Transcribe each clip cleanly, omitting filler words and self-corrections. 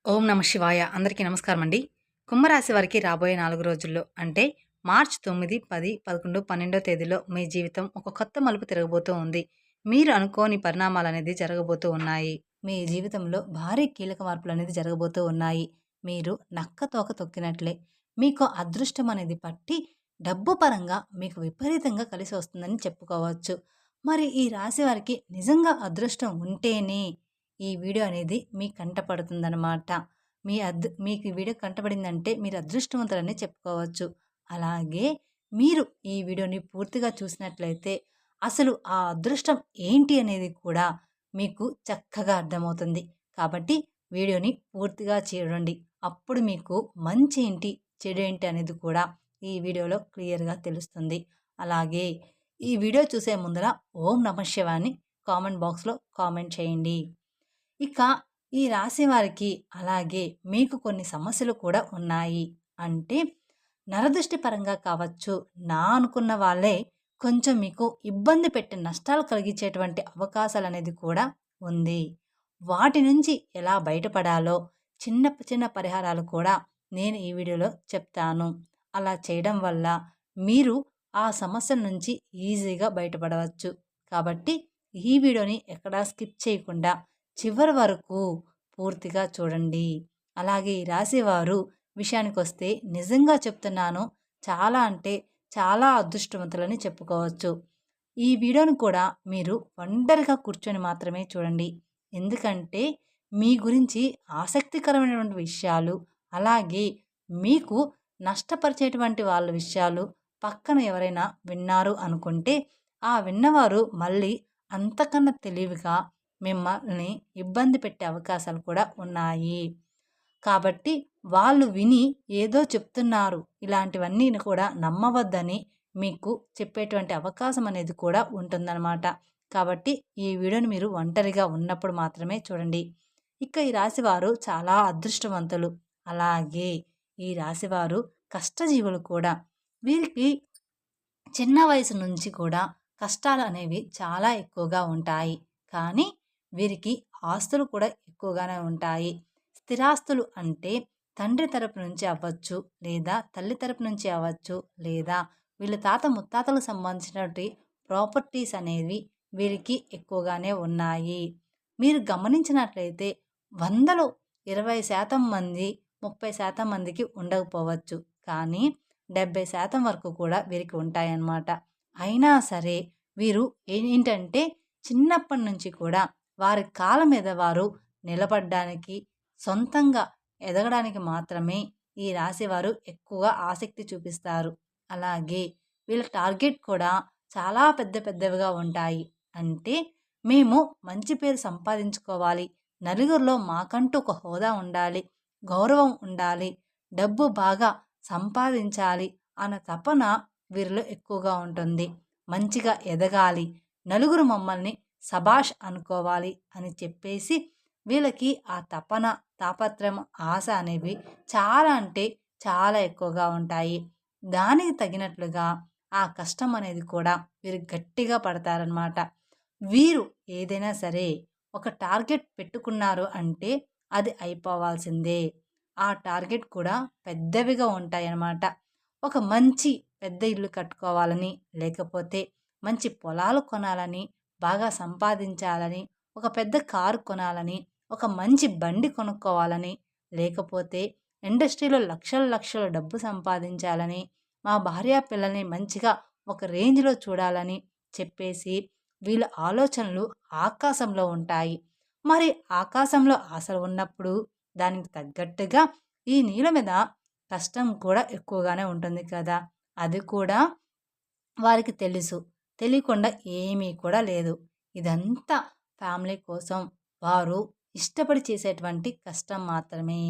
ఓం నమ శివాయ. అందరికీ నమస్కారం అండి. కుంభరాశి వారికి రాబోయే 4 రోజుల్లో అంటే మార్చ్ 9, 10, 11, 12 తేదీలో మీ జీవితం ఒక కొత్త మలుపు తిరగబోతూ ఉంది. మీరు అనుకోని పరిణామాలనేది జరగబోతూ ఉన్నాయి. మీ జీవితంలో భారీ కీలక మార్పులనేది జరగబోతూ ఉన్నాయి. మీరు నక్క తోక తొక్కినట్లే మీకు అదృష్టం అనేది పట్టి డబ్బు పరంగా మీకు విపరీతంగా కలిసి వస్తుందని చెప్పుకోవచ్చు. మరి ఈ రాశి వారికి నిజంగా అదృష్టం ఉంటేనే ఈ వీడియో అనేది మీ కంట పడుతుందనమాట. మీకు ఈ వీడియో కంటపడిందంటే మీరు అదృష్టవంతులనే చెప్పుకోవచ్చు. అలాగే మీరు ఈ వీడియోని పూర్తిగా చూసినట్లయితే అసలు ఆ అదృష్టం ఏంటి అనేది కూడా మీకు చక్కగా అర్థమవుతుంది. కాబట్టి వీడియోని పూర్తిగా చూడండి. అప్పుడు మీకు మంచి ఏంటి, చెడు ఏంటి అనేది కూడా ఈ వీడియోలో క్లియర్‌గా తెలుస్తుంది. అలాగే ఈ వీడియో చూసే ముందర ఓం నమః శివాయ అని కామెంట్ బాక్స్‌లో కామెంట్ చేయండి. ఇక ఈ రాశి వారికి అలాగే మీకు కొన్ని సమస్యలు కూడా ఉన్నాయి. అంటే నరదృష్టి పరంగా కావచ్చు, నా అనుకున్న వాళ్ళే కొంచెం మీకు ఇబ్బంది పెట్టి నష్టాలు కలిగించేటువంటి అవకాశాలనేది కూడా ఉంది. వాటి నుంచి ఎలా బయటపడాలో చిన్న చిన్న పరిహారాలు కూడా నేను ఈ వీడియోలో చెప్తాను. అలా చేయడం వల్ల మీరు ఆ సమస్యల నుంచి ఈజీగా బయటపడవచ్చు. కాబట్టి ఈ వీడియోని ఎక్కడా స్కిప్ చేయకుండా చివరి వరకు పూర్తిగా చూడండి. అలాగే ఈ రాశివారు విషయానికొస్తే నిజంగా చెప్తున్నాను, చాలా అంటే చాలా అదృష్టవంతులని చెప్పుకోవచ్చు. ఈ వీడియోని కూడా మీరు ఒంటరిగా కూర్చొని మాత్రమే చూడండి. ఎందుకంటే మీ గురించి ఆసక్తికరమైనటువంటి విషయాలు, అలాగే మీకు నష్టపరిచేటువంటి వాళ్ళ విషయాలు పక్కన ఎవరైనా విన్నారు అనుకుంటే, ఆ విన్నవారు మళ్ళీ అంతకన్నా తెలివిగా మిమ్మల్ని ఇబ్బంది పెట్టే అవకాశాలు కూడా ఉన్నాయి. కాబట్టి వాళ్ళు విని ఏదో చెప్తున్నారు, ఇలాంటివన్నీ కూడా నమ్మవద్దని మీకు చెప్పేటువంటి అవకాశం అనేది కూడా ఉంటుందన్నమాట. కాబట్టి ఈ వీడియోని మీరు ఒంటరిగా ఉన్నప్పుడు మాత్రమే చూడండి. ఇక ఈ రాశివారు చాలా అదృష్టవంతులు. అలాగే ఈ రాశివారు కష్టజీవులు కూడా. వీరికి చిన్న వయసు నుంచి కూడా కష్టాలు అనేవి చాలా ఎక్కువగా ఉంటాయి. కానీ వీరికి ఆస్తులు కూడా ఎక్కువగానే ఉంటాయి. స్థిరాస్తులు అంటే తండ్రి తరపు నుంచి అవ్వచ్చు, లేదా తల్లి తరపు నుంచి అవ్వచ్చు, లేదా వీళ్ళ తాత ముత్తాతలకు సంబంధించినటువంటి ప్రాపర్టీస్ అనేవి వీరికి ఎక్కువగానే ఉన్నాయి. మీరు గమనించినట్లయితే 100లో 20% మంది, 30% మందికి ఉండకపోవచ్చు. కానీ 70% వరకు కూడా వీరికి ఉంటాయన్నమాట. అయినా సరే వీరు ఏంటంటే చిన్నప్పటి నుంచి కూడా వారి కాళ్ళ మీద వారు నిలబడ్డానికి, సొంతంగా ఎదగడానికి మాత్రమే ఈ రాశివారు ఎక్కువగా ఆసక్తి చూపిస్తారు. అలాగే వీళ్ళ టార్గెట్ కూడా చాలా పెద్ద పెద్దవిగా ఉంటాయి. అంటే మేము మంచి పేరు సంపాదించుకోవాలి, నలుగురిలో మాకంటూ ఒక హోదా ఉండాలి, గౌరవం ఉండాలి, డబ్బు బాగా సంపాదించాలి అన్న తపన వీరిలో ఎక్కువగా ఉంటుంది. మంచిగా ఎదగాలి, నలుగురు మమ్మల్ని సబాష్ అనుకోవాలి అని చెప్పేసి వీళ్ళకి ఆ తపన, తాపత్రయం, ఆశ అనేవి చాలా అంటే చాలా ఎక్కువగా ఉంటాయి. దానికి తగినట్లుగా ఆ కష్టం అనేది కూడా వీరు గట్టిగా పడతారనమాట. వీరు ఏదైనా సరే ఒక టార్గెట్ పెట్టుకున్నారు అంటే అది అయిపోవాల్సిందే. ఆ టార్గెట్ కూడా పెద్దవిగా ఉంటాయన్నమాట. ఒక మంచి పెద్ద ఇల్లు కట్టుకోవాలని, లేకపోతే మంచి పొలాలు కొనాలని, బాగా సంపాదించాలని, ఒక పెద్ద కారు కొనాలని, ఒక మంచి బండి కొనుక్కోవాలని, లేకపోతే ఇండస్ట్రీలో లక్షల లక్షల డబ్బు సంపాదించాలని, మా భార్య పిల్లల్ని మంచిగా ఒక రేంజ్‌లో చూడాలని చెప్పేసి వీళ్ళ ఆలోచనలు ఆకాశంలో ఉంటాయి. మరి ఆకాశంలో ఆశలు ఉన్నప్పుడు దానికి తగ్గట్టుగా ఈ నీళ్ళ మీద కష్టం కూడా ఎక్కువగానే ఉంటుంది కదా! అది కూడా వారికి తెలుసు. తెలియకుండా ఏమీ కూడా లేదు. ఇదంతా ఫ్యామిలీ కోసం వారు ఇష్టపడి చేసేటువంటి కష్టం మాత్రమే.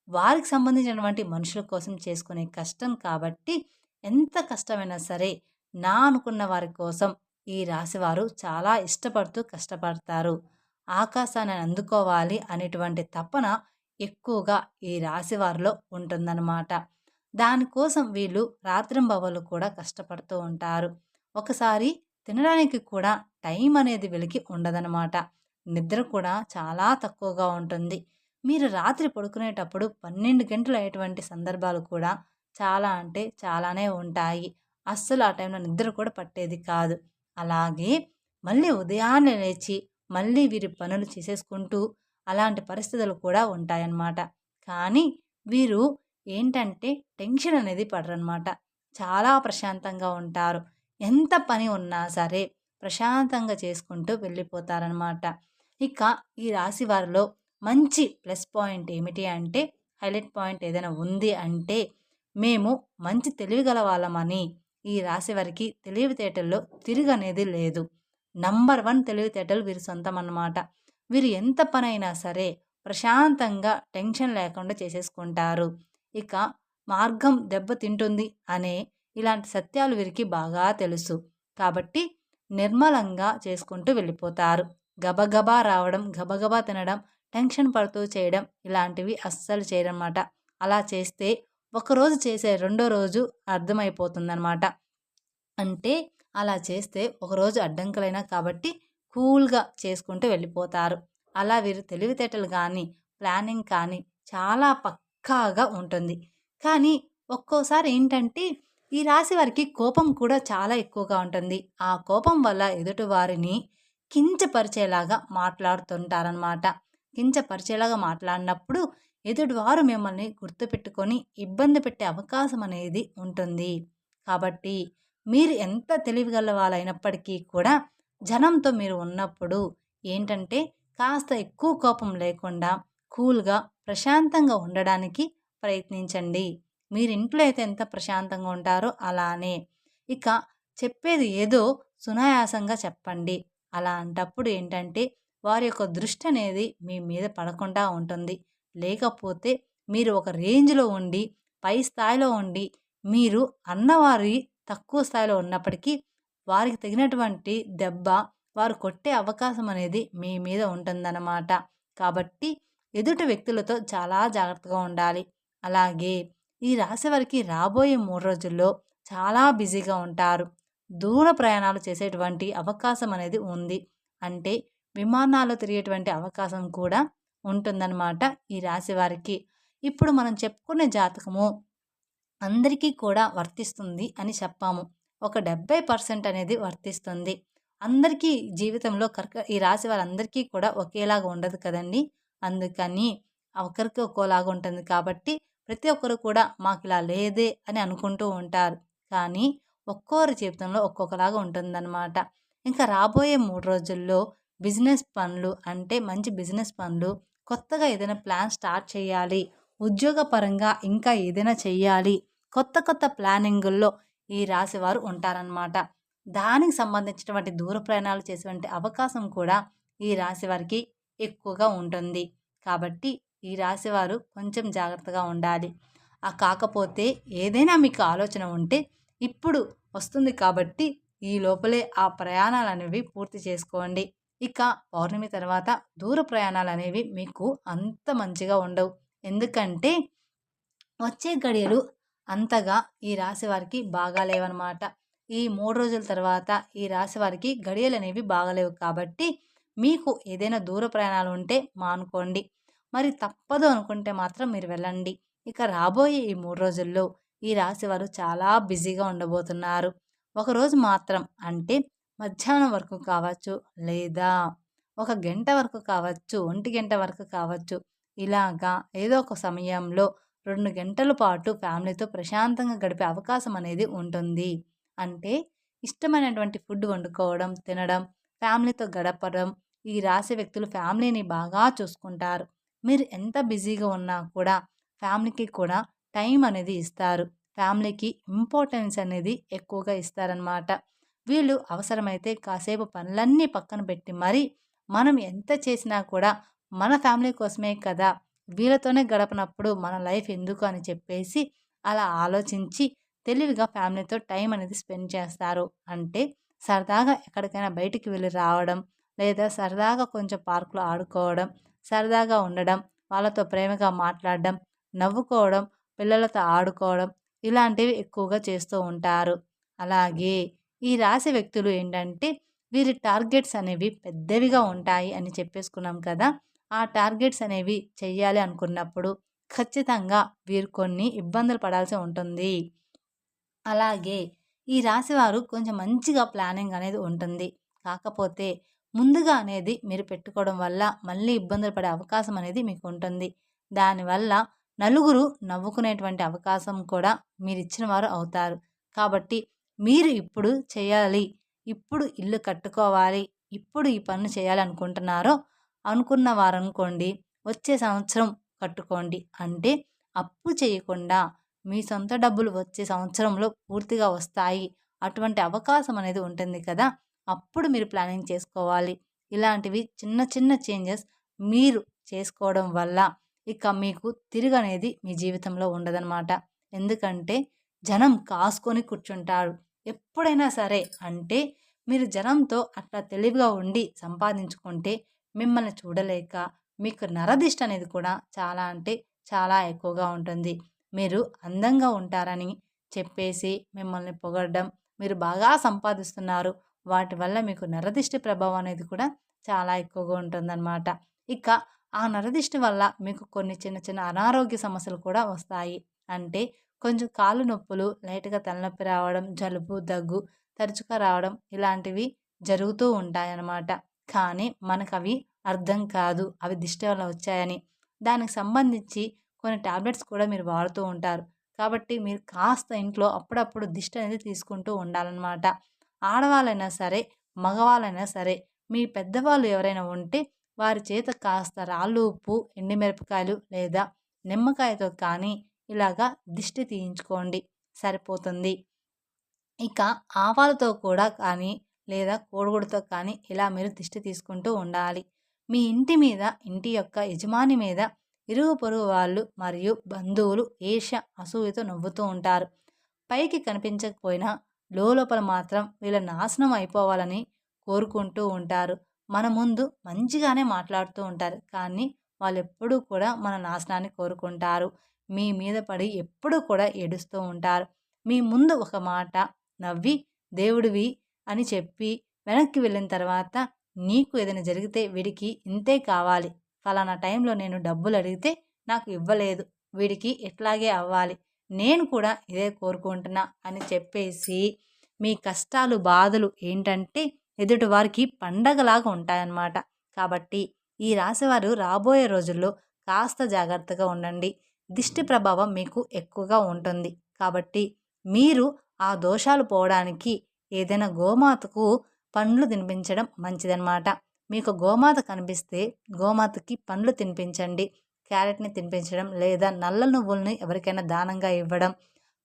వారికి సంబంధించినటువంటి మనుషుల కోసం చేసుకునే కష్టం కాబట్టి ఎంత కష్టమైనా సరే నా అనుకున్న వారి కోసం ఈ రాశివారు చాలా ఇష్టపడుతూ కష్టపడతారు. ఆకాశాన్ని అందుకోవాలి అనేటువంటి తపన ఎక్కువగా ఈ రాశివారిలో ఉంటుందన్నమాట. దానికోసం వీళ్ళు రాత్రింబవళ్ళు కూడా కష్టపడుతూ ఉంటారు. ఒకసారి తినడానికి కూడా టైం అనేది వీళ్ళకి ఉండదనమాట. నిద్ర కూడా చాలా తక్కువగా ఉంటుంది. మీరు రాత్రి పడుకునేటప్పుడు 12 గంటలు అయ్యేటువంటి సందర్భాలు కూడా చాలా అంటే చాలానే ఉంటాయి. అస్సలు ఆ టైంలో నిద్ర కూడా పట్టేది కాదు. అలాగే మళ్ళీ ఉదయాన్నే లేచి మళ్ళీ వీరి పనులు చేసేసుకుంటూ అలాంటి పరిస్థితులు కూడా ఉంటాయన్నమాట. కానీ వీరు ఏంటంటే టెన్షన్ అనేది పడరనమాట. చాలా ప్రశాంతంగా ఉంటారు. ఎంత పని ఉన్నా సరే ప్రశాంతంగా చేసుకుంటూ వెళ్ళిపోతారనమాట. ఇక ఈ రాశి వారిలో మంచి ప్లస్ పాయింట్ ఏమిటి అంటే, హైలైట్ పాయింట్ ఏదైనా ఉంది అంటే, మేము మంచి తెలివిగల వాళ్ళమని ఈ రాశి వారికి తెలివితేటల్లో తిరుగనేది లేదు. నంబర్ 1 తెలివితేటలు వీరి సొంతం అన్నమాట. వీరు ఎంత పనైనా సరే ప్రశాంతంగా టెన్షన్ లేకుండా చేసేసుకుంటారు. ఇక మార్గం దెబ్బతింటుంది అనే ఇలాంటి సత్యాలు వీరికి బాగా తెలుసు. కాబట్టి నిర్మలంగా చేసుకుంటూ వెళ్ళిపోతారు. గబగబా రావడం, గబగబా తినడం, టెన్షన్ పడుతూ చేయడం ఇలాంటివి అస్సలు చేయరనమాట. అలా చేస్తే ఒకరోజు చేసే రెండో రోజు అర్థమైపోతుందనమాట. అంటే అలా చేస్తే ఒకరోజు అడ్డంకులైనా కాబట్టి కూల్‌గా చేసుకుంటూ వెళ్ళిపోతారు. అలా వీరు తెలివితేటలు గానీ, ప్లానింగ్ కానీ చాలా పక్కాగా ఉంటుంది. కానీ ఒక్కోసారి ఏంటంటే ఈ రాశి వారికి కోపం కూడా చాలా ఎక్కువగా ఉంటుంది. ఆ కోపం వల్ల ఎదుటి వారిని కించపరిచేలాగా మాట్లాడుతుంటారనమాట. కించపరిచేలాగా మాట్లాడినప్పుడు ఎదుటివారు మిమ్మల్ని గుర్తుపెట్టుకొని ఇబ్బంది పెట్టే అవకాశం అనేది ఉంటుంది. కాబట్టి మీరు ఎంత తెలివిగల వాళ్ళైనప్పటికీ కూడా జనంతో మీరు ఉన్నప్పుడు ఏంటంటే కాస్త ఎక్కువ కోపం లేకుండా కూల్‌గా, ప్రశాంతంగా ఉండడానికి ప్రయత్నించండి. మీరు ఇంట్లో అయితే ఎంత ప్రశాంతంగా ఉంటారో అలానే. ఇక చెప్పేది ఏదో సునాయాసంగా చెప్పండి. అలాంటప్పుడు ఏంటంటే వారి యొక్క దృష్టి అనేది మీ మీద పడకుండా ఉంటుంది. లేకపోతే మీరు ఒక రేంజ్‌లో ఉండి, పై స్థాయిలో ఉండి, మీరు అన్నవారి తక్కువ స్థాయిలో ఉన్నప్పటికీ వారికి తగినటువంటి దెబ్బ వారు కొట్టే అవకాశం అనేది మీ మీద ఉంటుందన్నమాట. కాబట్టి ఎదుటి వ్యక్తులతో చాలా జాగ్రత్తగా ఉండాలి. అలాగే ఈ రాశి వారికి రాబోయే 3 రోజుల్లో చాలా బిజీగా ఉంటారు. దూర ప్రయాణాలు చేసేటువంటి అవకాశం అనేది ఉంది. అంటే విమానాల్లో తిరిగేటువంటి అవకాశం కూడా ఉంటుందన్నమాట ఈ రాశి వారికి. ఇప్పుడు మనం చెప్పుకునే జాతకము అందరికీ కూడా వర్తిస్తుంది అని చెప్పాము. ఒక 70% అనేది వర్తిస్తుంది. అందరికీ జీవితంలో ఈ రాశి వారందరికీ కూడా ఒకేలాగా ఉండదు కదండీ! అందుకని ఒకరికి ఒక్కోలాగా ఉంటుంది కాబట్టి ప్రతి ఒక్కరు కూడా మాకిలా లేదే అని అనుకుంటూ ఉంటారు. కానీ ఒక్కోరి జీవితంలో ఒక్కొక్కలాగా ఉంటుందన్నమాట. ఇంకా రాబోయే 3 రోజుల్లో బిజినెస్ పనులు అంటే మంచి బిజినెస్ పనులు, కొత్తగా ఏదైనా ప్లాన్ స్టార్ట్ చేయాలి, ఉద్యోగపరంగా ఇంకా ఏదైనా చెయ్యాలి, కొత్త కొత్త ప్లానింగుల్లో ఈ రాశివారు ఉంటారనమాట. దానికి సంబంధించినటువంటి దూర ప్రయాణాలు చేసేటువంటి అవకాశం కూడా ఈ రాశి వారికి ఎక్కువగా ఉంటుంది. కాబట్టి ఈ రాశివారు కొంచెం జాగ్రత్తగా ఉండాలి. కాకపోతే ఏదైనా మీకు ఆలోచన ఉంటే ఇప్పుడు వస్తుంది కాబట్టి ఈ లోపలే ఆ ప్రయాణాలనేవి పూర్తి చేసుకోండి. ఇక పౌర్ణమి తర్వాత దూర ప్రయాణాలనేవి మీకు అంత మంచిగా ఉండవు. ఎందుకంటే వచ్చే గడియలు అంతగా ఈ రాశి వారికి బాగాలేవనమాట. ఈ 3 రోజుల తర్వాత ఈ రాశి వారికి గడియలనేవి బాగాలేవు కాబట్టి మీకు ఏదైనా దూర ప్రయాణాలు ఉంటే మానుకోండి. మరి తప్పదు అనుకుంటే మాత్రం మీరు వెళ్ళండి. ఇక రాబోయే ఈ 3 రోజుల్లో ఈ రాశి వారు చాలా బిజీగా ఉండబోతున్నారు. ఒకరోజు మాత్రం అంటే మధ్యాహ్నం వరకు కావచ్చు, లేదా ఒక గంట వరకు కావచ్చు, ఒంటి గంట వరకు కావచ్చు. ఇలాగా ఏదో ఒక సమయంలో 2 గంటల పాటు ఫ్యామిలీతో ప్రశాంతంగా గడిపే అవకాశం అనేది ఉంటుంది. అంటే ఇష్టమైనటువంటి ఫుడ్ వండుకోవడం, తినడం, ఫ్యామిలీతో గడపడం. ఈ రాశి వ్యక్తులు ఫ్యామిలీని బాగా చూసుకుంటారు. మీరు ఎంత బిజీగా ఉన్నా కూడా ఫ్యామిలీకి కూడా టైం అనేది ఇస్తారు. ఫ్యామిలీకి ఇంపార్టెన్స్ అనేది ఎక్కువగా ఇస్తారనమాట. వీళ్ళు అవసరమైతే కాసేపు పనులన్నీ పక్కన పెట్టి మరి మనం ఎంత చేసినా కూడా మన ఫ్యామిలీ కోసమే కదా! వీళ్ళతోనే గడపనప్పుడు మన లైఫ్ ఎందుకు అని చెప్పేసి అలా ఆలోచించి తెలివిగా ఫ్యామిలీతో టైం అనేది స్పెండ్ చేస్తారు. అంటే సరదాగా ఎక్కడికైనా బయటికి వెళ్ళి రావడం, లేదా సరదాగా కొంచెం పార్క్‌లో ఆడుకోవడం, సరదాగా ఉండడం, వాళ్ళతో ప్రేమగా మాట్లాడడం, నవ్వుకోవడం, పిల్లలతో ఆడుకోవడం ఇలాంటివి ఎక్కువగా చేస్తూ ఉంటారు. అలాగే ఈ రాశి వ్యక్తులు ఏంటంటే వీరి టార్గెట్స్ అనేవి పెద్దవిగా ఉంటాయి అని చెప్పేసుకున్నాం కదా! ఆ టార్గెట్స్ అనేవి చెయ్యాలి అనుకున్నప్పుడు ఖచ్చితంగా వీరు కొన్ని ఇబ్బందులు పడాల్సి ఉంటుంది. అలాగే ఈ రాశివారు కొంచెం మంచిగా ప్లానింగ్ అనేది ఉంటుంది. కాకపోతే ముందుగా అనేది మీరు పెట్టుకోవడం వల్ల మళ్ళీ ఇబ్బందులు పడే అవకాశం అనేది మీకు ఉంటుంది. దానివల్ల నలుగురు నవ్వుకునేటువంటి అవకాశం కూడా మీరిచ్చిన వారు అవుతారు. కాబట్టి మీరు ఇప్పుడు చేయాలి, ఇప్పుడు ఇల్లు కట్టుకోవాలి, ఇప్పుడు ఈ పనులు చేయాలి అనుకున్న వారనుకోండి వచ్చే సంవత్సరం కట్టుకోండి. అంటే అప్పు చేయకుండా మీ సొంత డబ్బులు వచ్చే సంవత్సరంలో పూర్తిగా వస్తాయి. అటువంటి అవకాశం అనేది ఉంటుంది కదా! అప్పుడు మీరు ప్లానింగ్ చేసుకోవాలి. ఇలాంటివి చిన్న చిన్న చేంజెస్ మీరు చేసుకోవడం వల్ల ఇక మీకు తిరుగనేది మీ జీవితంలో ఉండదనమాట. ఎందుకంటే జనం కాసుకొని కూర్చుంటారు. ఎప్పుడైనా సరే అంటే మీరు జనంతో అట్లా తెలివిగా ఉండి సంపాదించుకుంటే మిమ్మల్ని చూడలేక మీకు నరదిష్టి అనేది కూడా చాలా అంటే చాలా ఎక్కువగా ఉంటుంది. మీరు అందంగా ఉంటారని చెప్పేసి మిమ్మల్ని పొగడడం, మీరు బాగా సంపాదిస్తున్నారు, వాటి వల్ల మీకు నరదిష్టి ప్రభావం అనేది కూడా చాలా ఎక్కువగా ఉంటుందన్నమాట. ఇక ఆ నరదిష్టి వల్ల మీకు కొన్ని చిన్న చిన్న అనారోగ్య సమస్యలు కూడా వస్తాయి. అంటే కొంచెం కాళ్ళు నొప్పులు, లైట్‌గా తలనొప్పి రావడం, జలుబు, దగ్గు తరచుగా రావడం ఇలాంటివి జరుగుతూ ఉంటాయన్నమాట. కానీ మనకవి అర్థం కాదు. అవి దిష్టి వల్ల వచ్చాయని. దానికి సంబంధించి కొన్ని టాబ్లెట్స్ కూడా మీరు వాడుతూ ఉంటారు. కాబట్టి మీరు కాస్త ఇంట్లో అప్పుడప్పుడు దిష్టి అనేది తీసుకుంటూ ఉండాలన్నమాట. ఆడవాళ్ళైనా సరే, మగవాళ్ళైనా సరే, మీ పెద్దవాళ్ళు ఎవరైనా ఉంటే వారి చేత కాస్త రాళ్ళు ఉప్పు, ఎండుమిరపకాయలు లేదా నిమ్మకాయతో కానీ ఇలాగా దిష్టి తీయించుకోండి సరిపోతుంది. ఇక ఆవాలతో కూడా కానీ లేదా కోడిగుడ్డుతో కానీ ఇలా మీరు దిష్టి తీసుకుంటూ ఉండాలి. మీ ఇంటి మీద, ఇంటి యొక్క యజమాని మీద ఇరుగు పొరుగు వాళ్ళు మరియు బంధువులు ఈర్ష్య, అసూయతో నవ్వుతూ ఉంటారు. పైకి కనిపించకపోయినా లోపల మాత్రం వీళ్ళ నాశనం అయిపోవాలని కోరుకుంటూ ఉంటారు. మన ముందు మంచిగానే మాట్లాడుతూ ఉంటారు. కానీ వాళ్ళెప్పుడూ కూడా మన నాశనాన్ని కోరుకుంటారు. మీ మీద పడి ఎప్పుడూ కూడా ఏడుస్తూ ఉంటారు. మీ ముందు ఒక మాట నవ్వి దేవుడివి అని చెప్పి వెనక్కి వెళ్ళిన తర్వాత నీకు ఏదైనా జరిగితే వీడికి ఇంతే కావాలి, ఫలానా టైంలో నేను డబ్బులు అడిగితే నాకు ఇవ్వలేదు, వీడికి ఇట్లాగే అవ్వాలి, నేను కూడా ఇదే కోరుకుంటున్నా అని చెప్పేసి మీ కష్టాలు బాధలు ఏంటంటే ఎదుటి వారికి పండగలాగా ఉంటాయన్నమాట. కాబట్టి ఈ రాశివారు రాబోయే రోజుల్లో కాస్త జాగ్రత్తగా ఉండండి. దిష్టి ప్రభావం మీకు ఎక్కువగా ఉంటుంది. కాబట్టి మీరు ఆ దోషాలు పోవడానికి ఏదైనా గోమాతకు పండ్లు తినిపించడం మంచిదన్నమాట. మీకు గోమాత కనిపిస్తే గోమాతకి పండ్లు తినిపించండి. క్యారెట్‌ని తినిపించడం లేదా నల్ల నువ్వుల్ని ఎవరికైనా దానంగా ఇవ్వడం.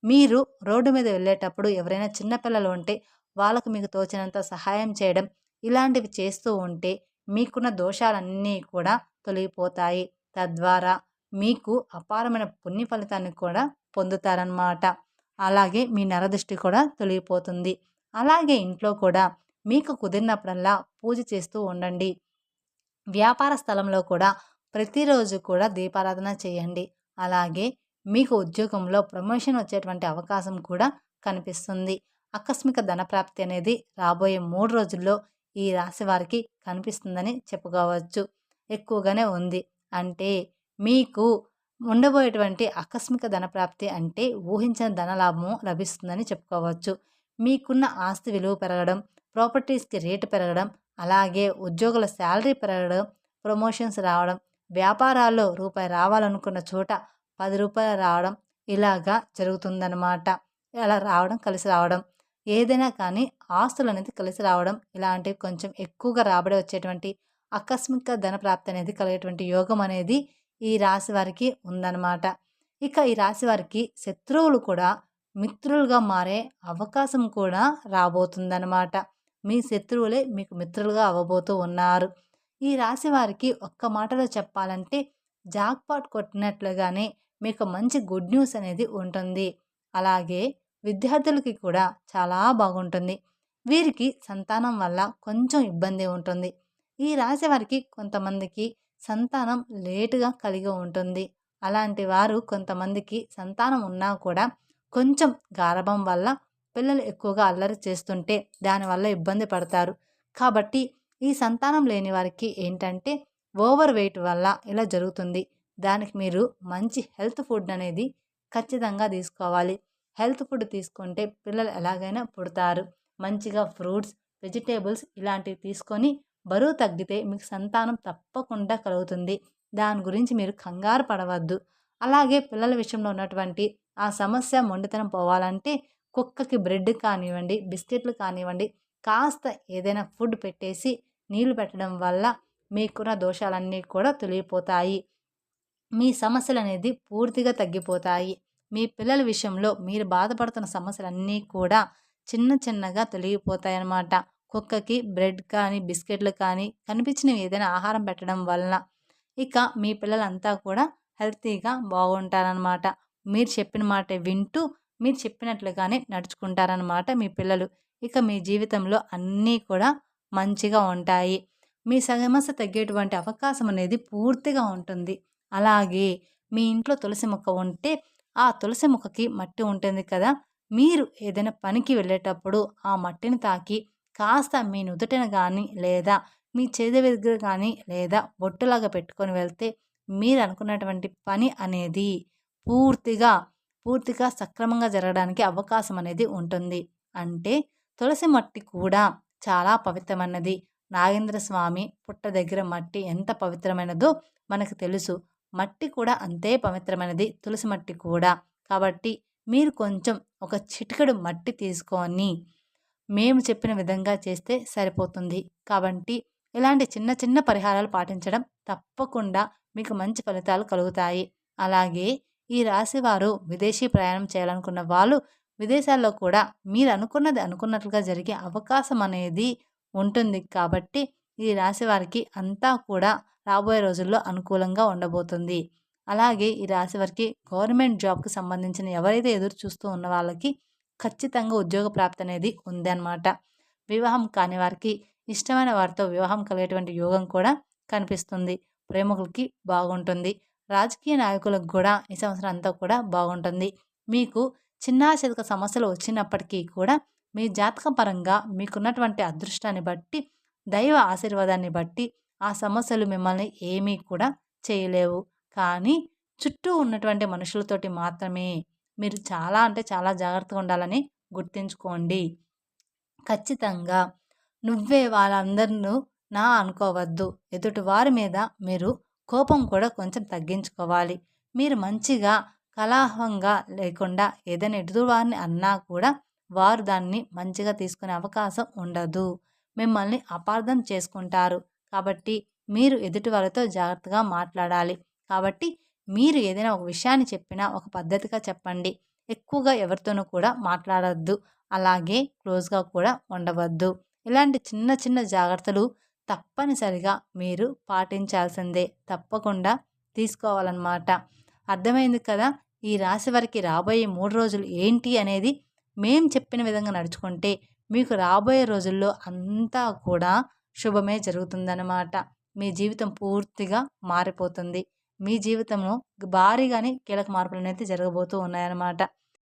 మీరు రోడ్డు మీద వెళ్ళేటప్పుడు ఎవరైనా చిన్న పిల్లలు ఉంటే వాళ్ళకు మీకు తోచినంత సహాయం చేయడం. ఇలాంటివి చేస్తూ ఉంటే మీకున్న దోషాలన్నీ కూడా తొలగిపోతాయి. తద్వారా మీకు అపారమైన పుణ్య ఫలితాన్ని కూడా పొందుతారనమాట. అలాగే మీ నరదృష్టి కూడా తొలగిపోతుంది. అలాగే ఇంట్లో కూడా మీకు కుదిరినప్పుడల్లా పూజ చేస్తూ ఉండండి. వ్యాపార స్థలంలో కూడా ప్రతిరోజు కూడా దీపారాధన చేయండి. అలాగే మీకు ఉద్యోగంలో ప్రమోషన్ వచ్చేటువంటి అవకాశం కూడా కనిపిస్తుంది. ఆకస్మిక ధనప్రాప్తి అనేది రాబోయే 3 రోజుల్లో ఈ రాశి వారికి కనిపిస్తుందని చెప్పుకోవచ్చు. ఎక్కువగానే ఉంది. అంటే మీకు ఉండబోయేటువంటి ఆకస్మిక ధనప్రాప్తి అంటే ఊహించిన ధనలాభము లభిస్తుందని చెప్పుకోవచ్చు. మీకున్న ఆస్తి విలువ పెరగడం, ప్రాపర్టీస్‌కి రేటు పెరగడం, అలాగే ఉద్యోగుల శాలరీ పెరగడం, ప్రమోషన్స్ రావడం, వ్యాపారాల్లో రూపాయి రావాలనుకున్న చోట రూ. 10 రావడం ఇలాగా జరుగుతుందనమాట. అలా రావడం, కలిసి రావడం. ఏదైనా కానీ ఆస్తులనేది కలిసి రావడం, ఇలాంటివి కొంచెం ఎక్కువగా రాబడి వచ్చేటువంటి ఆకస్మిక ధనప్రాప్తి అనేది కలిగేటువంటి యోగం అనేది ఈ రాశి వారికి ఉందన్నమాట. ఇక ఈ రాశి వారికి శత్రువులు కూడా మిత్రులుగా మారే అవకాశం కూడా రాబోతుందన్నమాట. మీ శత్రువులే మీకు మిత్రులుగా అవ్వబోతూ ఉన్నారు. ఈ రాశి వారికి ఒక్క మాటలో చెప్పాలంటే జాక్‌పాట్ కొట్టినట్లుగానే మీకు మంచి గుడ్ న్యూస్ అనేది ఉంటుంది. అలాగే విద్యార్థులకి కూడా చాలా బాగుంటుంది. వీరికి సంతానం వల్ల కొంచెం ఇబ్బంది ఉంటుంది. ఈ రాశి వారికి కొంతమందికి సంతానం లేటుగా కలిగి ఉంటుంది. అలాంటి వారు కొంతమందికి సంతానం ఉన్నా కూడా కొంచెం గారాబం వల్ల పిల్లలు ఎక్కువగా అల్లరి చేస్తుంటే దానివల్ల ఇబ్బంది పడతారు. కాబట్టి ఈ సంతానం లేని వారికి ఏంటంటే ఓవర్ వెయిట్ వల్ల ఇలా జరుగుతుంది. దానికి మీరు మంచి హెల్త్ ఫుడ్ అనేది ఖచ్చితంగా తీసుకోవాలి. హెల్త్ ఫుడ్ తీసుకుంటే పిల్లలు ఎలాగైనా పుడతారు. మంచిగా ఫ్రూట్స్, వెజిటేబుల్స్ ఇలాంటివి తీసుకొని బరువు తగ్గితే మీకు సంతానం తప్పకుండా కలుగుతుంది. దాని గురించి మీరు కంగారు పడవద్దు. అలాగే పిల్లల విషయంలో ఉన్నటువంటి ఆ సమస్య మొండితనం పోవాలంటే కుక్కకి బ్రెడ్ కానివ్వండి, బిస్కెట్లు కానివ్వండి, కాస్త ఏదైనా ఫుడ్ పెట్టేసి నీళ్లు పెట్టడం వల్ల మీకున్న దోషాలన్నీ కూడా తొలగిపోతాయి. మీ సమస్యలనేది పూర్తిగా తగ్గిపోతాయి. మీ పిల్లల విషయంలో మీరు బాధపడుతున్న సమస్యలన్నీ కూడా చిన్న చిన్నగా తొలగిపోతాయన్నమాట. కుక్కకి బ్రెడ్ కానీ, బిస్కెట్లు కానీ కనిపించినవి ఏదైనా ఆహారం పెట్టడం వలన ఇక మీ పిల్లలంతా కూడా హెల్తీగా బాగుంటారనమాట. మీరు చెప్పిన మాట వింటూ మీరు చెప్పినట్లుగానే నడుచుకుంటారనమాట మీ పిల్లలు. ఇక మీ జీవితంలో అన్నీ కూడా మంచిగా ఉంటాయి. మీ సమస్య తగ్గేటువంటి అవకాశం అనేది పూర్తిగా ఉంటుంది. అలాగే మీ ఇంట్లో తులసి మొక్క ఉంటే ఆ తులసి మొక్కకి మట్టి ఉంటుంది కదా! మీరు ఏదైనా పనికి వెళ్ళేటప్పుడు ఆ మట్టిని తాకి కాస్త మీ నుదుటిన గానీ లేదా మీ చేతి దగ్గర కానీ లేదా బొట్టులాగా పెట్టుకొని వెళ్తే మీరు అనుకున్నటువంటి పని అనేది పూర్తిగా, పూర్తిగా సక్రమంగా జరగడానికి అవకాశం అనేది ఉంటుంది. అంటే తులసి మట్టి కూడా చాలా పవిత్రమైనది. నాగేంద్ర స్వామి పుట్ట దగ్గర మట్టి ఎంత పవిత్రమైనదో మనకు తెలుసు. మట్టి కూడా అంతే పవిత్రమైనది, తులసి మట్టి కూడా. కాబట్టి మీరు కొంచెం ఒక చిటికెడు మట్టి తీసుకొని మేము చెప్పిన విధంగా చేస్తే సరిపోతుంది. కాబట్టి ఇలాంటి చిన్న చిన్న పరిహారాలు పాటించడం తప్పకుండా మీకు మంచి ఫలితాలు కలుగుతాయి. అలాగే ఈ రాశివారు విదేశీ ప్రయాణం చేయాలనుకున్న వాళ్ళు విదేశాల్లో కూడా మీరు అనుకున్నది అనుకున్నట్లుగా జరిగే అవకాశం అనేది ఉంటుంది. కాబట్టి ఈ రాశి వారికి అంతా కూడా రాబోయే రోజుల్లో అనుకూలంగా ఉండబోతుంది. అలాగే ఈ రాశి వారికి గవర్నమెంట్ జాబ్‌కి సంబంధించిన ఎవరైతే ఎదురు చూస్తూ ఉన్న వాళ్ళకి ఖచ్చితంగా ఉద్యోగ ప్రాప్తి అనేది ఉందన్నమాట. వివాహం కాని వారికి ఇష్టమైన వారితో వివాహం కలిగేటువంటి యోగం కూడా కనిపిస్తుంది. ప్రేమికులకి బాగుంటుంది. రాజకీయ నాయకులకు కూడా ఈ సంవత్సరం అంతా కూడా బాగుంటుంది. మీకు చిన్నా చితక సమస్యలు వచ్చినప్పటికీ కూడా మీ జాతక పరంగా మీకున్నటువంటి అదృష్టాన్ని బట్టి, దైవ ఆశీర్వాదాన్ని బట్టి ఆ సమస్యలు మిమ్మల్ని ఏమీ కూడా చేయలేవు. కానీ చుట్టూ ఉన్నటువంటి మనుషులతోటి మాత్రమే మీరు చాలా అంటే చాలా జాగ్రత్తగా ఉండాలని గుర్తుంచుకోండి. ఖచ్చితంగా నువ్వే వాళ్ళందరినూ నా అనుకోవద్దు. ఎదుటి వారి మీద మీరు కోపం కూడా కొంచెం తగ్గించుకోవాలి. మీరు మంచిగా కలహంగా లేకుండా ఏదైనా ఎదుటి వారిని అన్నా కూడా వారు దాన్ని మంచిగా తీసుకునే అవకాశం ఉండదు. మిమ్మల్ని అపార్థం చేసుకుంటారు. కాబట్టి మీరు ఎదుటి వారితో జాగ్రత్తగా మాట్లాడాలి. కాబట్టి మీరు ఏదైనా ఒక విషయాన్ని చెప్పినా ఒక పద్ధతిగా చెప్పండి. ఎక్కువగా ఎవరితోనూ కూడా మాట్లాడొద్దు. అలాగే క్లోజ్‌గా కూడా ఉండవద్దు. ఇలాంటి చిన్న చిన్న జాగ్రత్తలు తప్పనిసరిగా మీరు పాటించాల్సిందే. తప్పకుండా తీసుకోవాలన్నమాట. అర్థమైంది కదా! ఈ రాశి వారికి రాబోయే 3 రోజులు ఏంటి అనేది మేము చెప్పిన విధంగా నడుచుకుంటే మీకు రాబోయే రోజుల్లో అంతా కూడా శుభమే జరుగుతుందన్నమాట. మీ జీవితం పూర్తిగా మారిపోతుంది. మీ జీవితంలో భారీగానే కీలక మార్పులనేది జరగబోతూ ఉన్నాయన్నమాట.